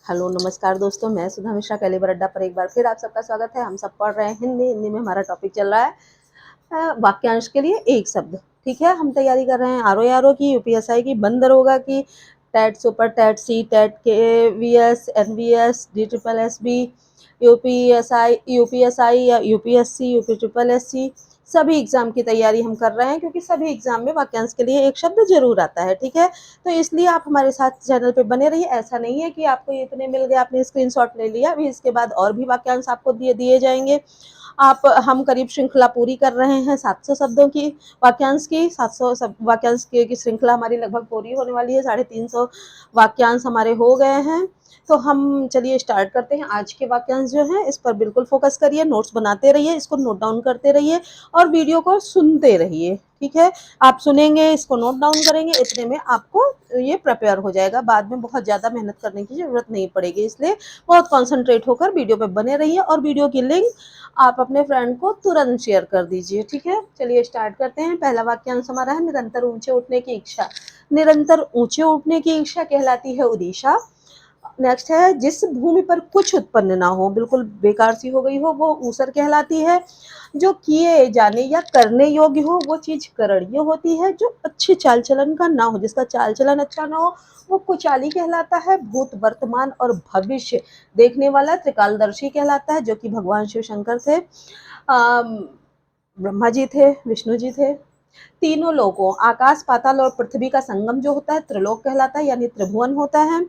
Hello नमस्कार दोस्तों, मैं सुधा मिश्रा कैलिबर अड्डा पर एक बार फिर आप सबका स्वागत है। हम सब पढ़ रहे हैं हिंदी में हमारा टॉपिक चल रहा है वाक्यांश के लिए एक शब्द। ठीक है, हम तैयारी कर रहे हैं आर ओ की, यूपीएसआई की, बंद दरोगा की, TET super, TET C, TET K VS, NVS, D triple S B, UPSI या UPSC, UP triple S C, सभी एग्जाम की तैयारी हम कर रहे हैं क्योंकि सभी एग्जाम में वाक्यांश के लिए एक शब्द जरूर आता है। ठीक है, तो इसलिए आप हमारे साथ चैनल पे बने रहिए। ऐसा नहीं है कि आपको इतने मिल गए, आपने स्क्रीनशॉट ले लिया, अभी इसके बाद और भी वाक्यांश आपको दिए जाएंगे। हम करीब श्रृंखला पूरी कर रहे हैं 700 शब्दों की, वाक्यांश की। 700 वाक्यांश की श्रृंखला हमारी लगभग पूरी होने वाली है। 350 वाक्यांश हमारे हो गए हैं। तो हम चलिए स्टार्ट करते हैं। आज के वाक्यांश जो हैं इस पर बिल्कुल फोकस करिए, नोट्स बनाते रहिए, इसको नोट डाउन करते रहिए और वीडियो को सुनते रहिए। ठीक है, आप सुनेंगे, इसको नोट डाउन करेंगे, इतने में आपको ये प्रिपेयर हो जाएगा। बाद में बहुत ज़्यादा मेहनत करने की ज़रूरत नहीं पड़ेगी, इसलिए बहुत कॉन्सेंट्रेट होकर वीडियो पे बने रहिए और वीडियो की लिंक आप अपने फ्रेंड को तुरंत शेयर कर दीजिए। ठीक है, चलिए स्टार्ट करते हैं। पहला वाक्यांश हमारा है निरंतर ऊंचे उठने की इच्छा। निरंतर ऊंचे उठने की इच्छा कहलाती है उड़ीसा। नेक्स्ट है जिस भूमि पर कुछ उत्पन्न ना हो, बिल्कुल बेकार सी हो गई हो, वो ऊसर कहलाती है। जो किए जाने या करने योग्य हो वो चीज करणीय होती है। जो अच्छे चाल चलन का ना हो, जिसका चाल चलन अच्छा ना हो, वो कुचाली कहलाता है। भूत, वर्तमान और भविष्य देखने वाला त्रिकालदर्शी कहलाता है, जो कि भगवान शिव शंकर थे, ब्रह्मा जी थे, विष्णु जी थे। तीनों लोगों, आकाश, पाताल और पृथ्वी का संगम जो होता है त्रिलोक कहलाता है, यानी त्रिभुवन होता है।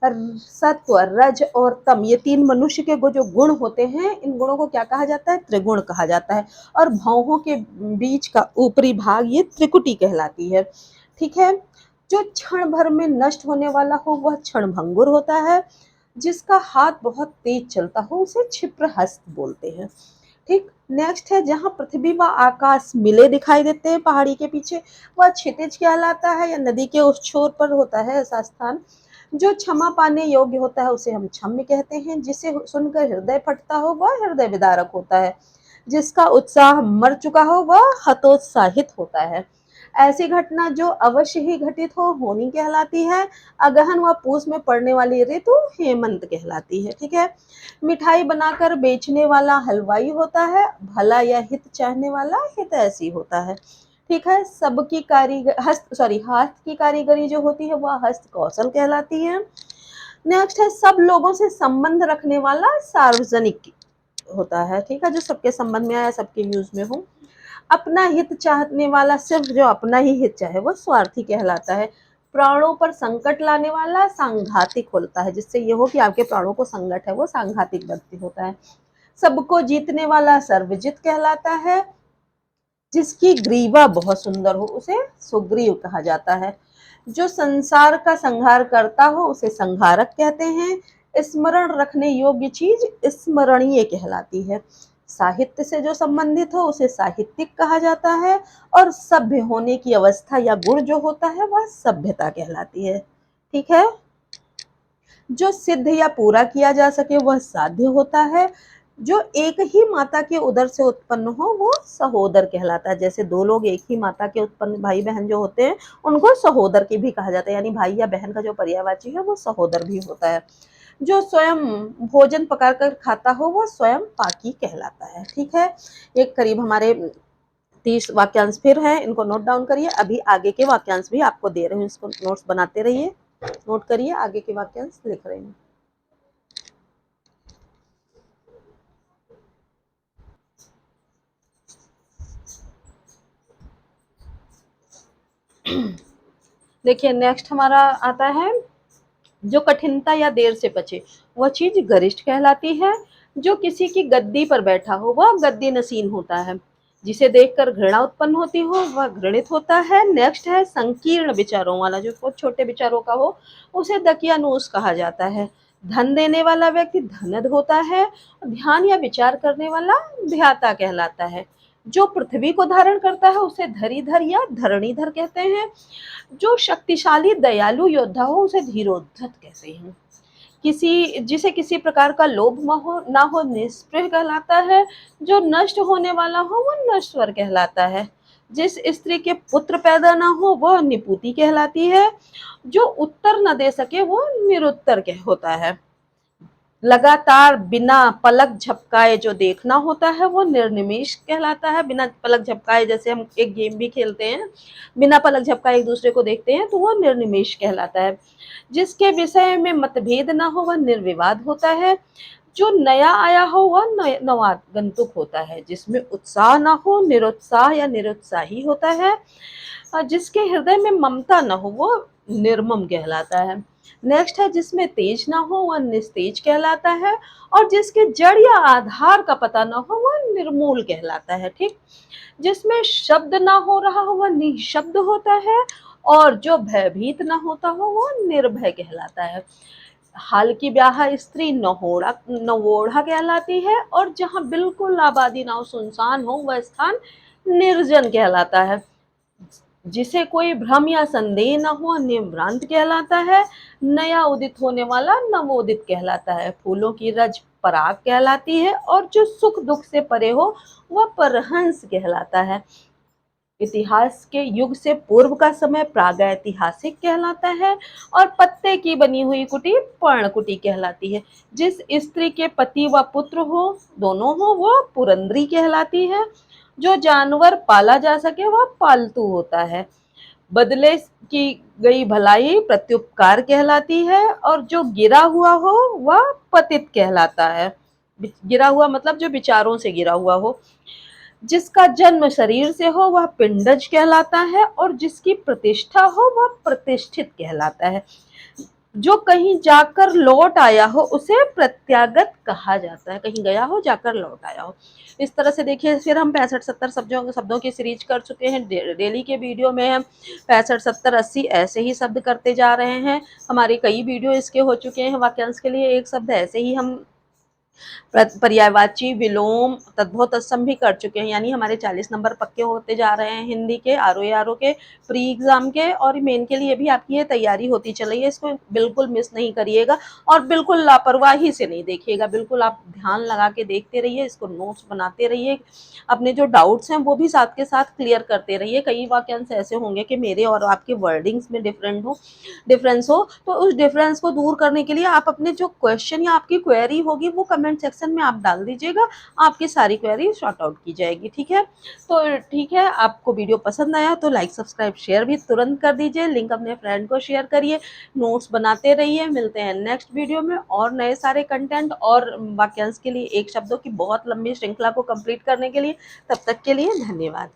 सत्व, रज और तम, ये तीन मनुष्य के जो गुण होते हैं, इन गुणों को क्या कहा जाता है? त्रिगुण कहा जाता है। और भौहों के बीच का ऊपरी भाग ये त्रिकुटी कहलाती है। ठीक है, जो क्षण भर में नष्ट होने वाला हो वह क्षण भंगुर होता है। जिसका हाथ बहुत तेज चलता हो उसे क्षिप्रहस्त बोलते हैं। ठीक, नेक्स्ट है जहां पृथ्वी व आकाश मिले दिखाई देते हैं पहाड़ी के पीछे, वह क्षितिज कहलाता है, या नदी के उस छोर पर होता है ऐसा स्थान। जो क्षमा पाने योग्य होता है उसे हम क्षम्य कहते हैं। जिसे सुनकर हृदय फटता हो वह हृदय विदारक होता है। जिसका उत्साह मर चुका हो वह हतोत्साहित होता है। ऐसी घटना जो अवश्य ही घटित हो होनी कहलाती है। अगहन व पूस में पड़ने वाली ऋतु हेमंत कहलाती है। ठीक है, मिठाई बनाकर बेचने वाला हलवाई होता है। भला या हित चाहने वाला हितैषी होता है। ठीक है, सबकी हाथ की कारीगरी जो होती है वह हस्त कौशल कहलाती है। नेक्स्ट है सब लोगों से संबंध रखने वाला सार्वजनिक होता है। ठीक है, जो सबके संबंध में आया, सबके यूज में हो। अपना हित चाहने वाला, सिर्फ जो अपना ही हित चाहे, वो स्वार्थी कहलाता है। प्राणों पर संकट लाने वाला सांघातिक होता है। जिससे ये हो कि आपके प्राणों को संकट है, वो सांघातिक व्यक्ति होता है। सबको जीतने वाला सर्वजित कहलाता है। जिसकी ग्रीवा बहुत सुंदर हो उसे सुग्रीव कहा जाता है। जो संसार का संहार करता हो उसे संहारक कहते हैं। स्मरण रखने योग्य चीज स्मरणीय कहलाती है। साहित्य से जो संबंधित हो उसे साहित्यिक कहा जाता है। और सभ्य होने की अवस्था या गुण जो होता है वह सभ्यता कहलाती है। ठीक है, जो सिद्ध या पूरा किया जा सके वह साध्य होता है। जो एक ही माता के उदर से उत्पन्न हो वो सहोदर कहलाता है। जैसे दो लोग एक ही माता के उत्पन्न भाई बहन जो होते हैं उनको सहोदर की भी कहा जाता है, यानी भाई या बहन का जो पर्यायवाची है वो सहोदर भी होता है। जो स्वयं भोजन पका कर खाता हो वो स्वयं पाकी कहलाता है। ठीक है, एक करीब हमारे 30 वाक्यांश फिर हैं, इनको नोट डाउन करिए। अभी आगे के वाक्यांश भी आपको दे रहे हैं, इसको नोट्स बनाते रहिए, नोट करिए, आगे के वाक्यांश लिख रहे हैं। देखिए नेक्स्ट हमारा आता है जो कठिनता या देर से बचे वह चीज गरिष्ठ कहलाती है। जो किसी की गद्दी पर बैठा हो वह गद्दी नसीन होता है। जिसे देखकर घृणा उत्पन्न होती हो वह घृणित होता है। नेक्स्ट है संकीर्ण विचारों वाला, जो बहुत छोटे विचारों का हो उसे दकियानूस कहा जाता है। धन देने वाला व्यक्ति धनद होता है। ध्यान या विचार करने वाला ध्याता कहलाता है। जो पृथ्वी को धारण करता है उसे धरीधर या धरणीधर कहते हैं। जो शक्तिशाली दयालु योद्धा हो उसे धीरोद्धत कहते हैं। जिसे किसी प्रकार का लोभ ना हो निस्पृह कहलाता है। जो नष्ट होने वाला हो वो नश्वर कहलाता है। जिस स्त्री के पुत्र पैदा ना हो वह निपुति कहलाती है, जो उत्तर न दे सके वो निरुत्तर होता है। लगातार बिना पलक झपकाए जो देखना होता है वो निर्निमेष कहलाता है। बिना पलक झपकाए, जैसे हम एक गेम भी खेलते हैं, बिना पलक झपकाए एक दूसरे को देखते हैं तो वो निर्निमेष कहलाता है। जिसके विषय में मतभेद ना हो वह निर्विवाद होता है। जो नया आया हो वह नवागंतुक होता है। जिसमें उत्साह ना हो निरुत्साह या निरुत्साही होता है। जिसके हृदय में ममता न हो वो निर्मम कहलाता है। नेक्स्ट है जिसमें तेज ना हो वह निस्तेज कहलाता है। और जिसके जड़ या आधार का पता ना हो वह निर्मूल कहलाता है। ठीक, जिसमें शब्द ना हो रहा हो वह निशब्द होता है। और जो भयभीत ना होता हो वो निर्भय कहलाता है। हाल की ब्याह स्त्री नवोढ़ा कहलाती है। और जहाँ बिल्कुल आबादी ना हो, सुनसान हो, वह स्थान निर्जन कहलाता है। जिसे कोई भ्रम या संदेह न हो निवृत्त कहलाता है। नया उदित होने वाला नवोदित कहलाता है। फूलों की रज पराग कहलाती है। और जो सुख दुख से परे हो वह परहंस कहलाता है। इतिहास के युग से पूर्व का समय प्रागैतिहासिक कहलाता है। और पत्ते की बनी हुई कुटी पर्णकुटी कहलाती है। जिस स्त्री के पति व पुत्र हो, दोनों हो, वह पुरंदरी कहलाती है। जो जानवर पाला जा सके वह पालतू होता है। बदले की गई भलाई प्रत्युपकार कहलाती है। और जो गिरा हुआ हो वह पतित कहलाता है। गिरा हुआ मतलब जो विचारों से गिरा हुआ हो। जिसका जन्म शरीर से हो वह पिंडज कहलाता है। और जिसकी प्रतिष्ठा हो वह प्रतिष्ठित कहलाता है। जो कहीं जाकर लौट आया हो उसे प्रत्यागत कहा जाता है। कहीं गया हो, जाकर लौट आया हो। इस तरह से देखिए, फिर हम 65-70 शब्दों की सीरीज कर चुके हैं। डेली के वीडियो में हम 65-70-80 ऐसे ही शब्द करते जा रहे हैं। हमारे कई वीडियो इसके हो चुके हैं। वाक्यांश के लिए एक शब्द ऐसे ही हम पर्यायवाची, विलोम, तद्भव, तत्सम भी कर चुके हैं। यानी हमारे 40 नंबर पक्के होते जा रहे हैं हिंदी के, आरओ के, प्री एग्जाम के और मेन के लिए भी आपकी ये तैयारी होती चल रही है। इसको बिल्कुल मिस नहीं करिएगा और बिल्कुल लापरवाही से नहीं देखिएगा। बिल्कुल आप ध्यान लगा के देखते रहिए, इसको नोट्स बनाते रहिए। अपने जो डाउट्स हैं वो भी साथ के साथ क्लियर करते रहिए। कई वाक्यांश ऐसे होंगे कि मेरे और आपके वर्डिंग्स में डिफरेंस हो, तो उस डिफरेंस को दूर करने के लिए आप अपने जो क्वेश्चन या आपकी क्वेरी होगी वो कमेंट सेक्शन में आप डाल दीजिएगा। आपकी सारी क्वेरी सॉर्ट आउट की जाएगी। ठीक है, तो ठीक है, आपको वीडियो पसंद आया तो लाइक, सब्सक्राइब, शेयर भी तुरंत कर दीजिए। लिंक अपने फ्रेंड को शेयर करिए। नोट्स बनाते रहिए। मिलते हैं नेक्स्ट वीडियो में और नए सारे कंटेंट और वाक्यांश के लिए एक शब्दों की बहुत लंबी श्रृंखला को कंप्लीट करने के लिए। तब तक के लिए धन्यवाद।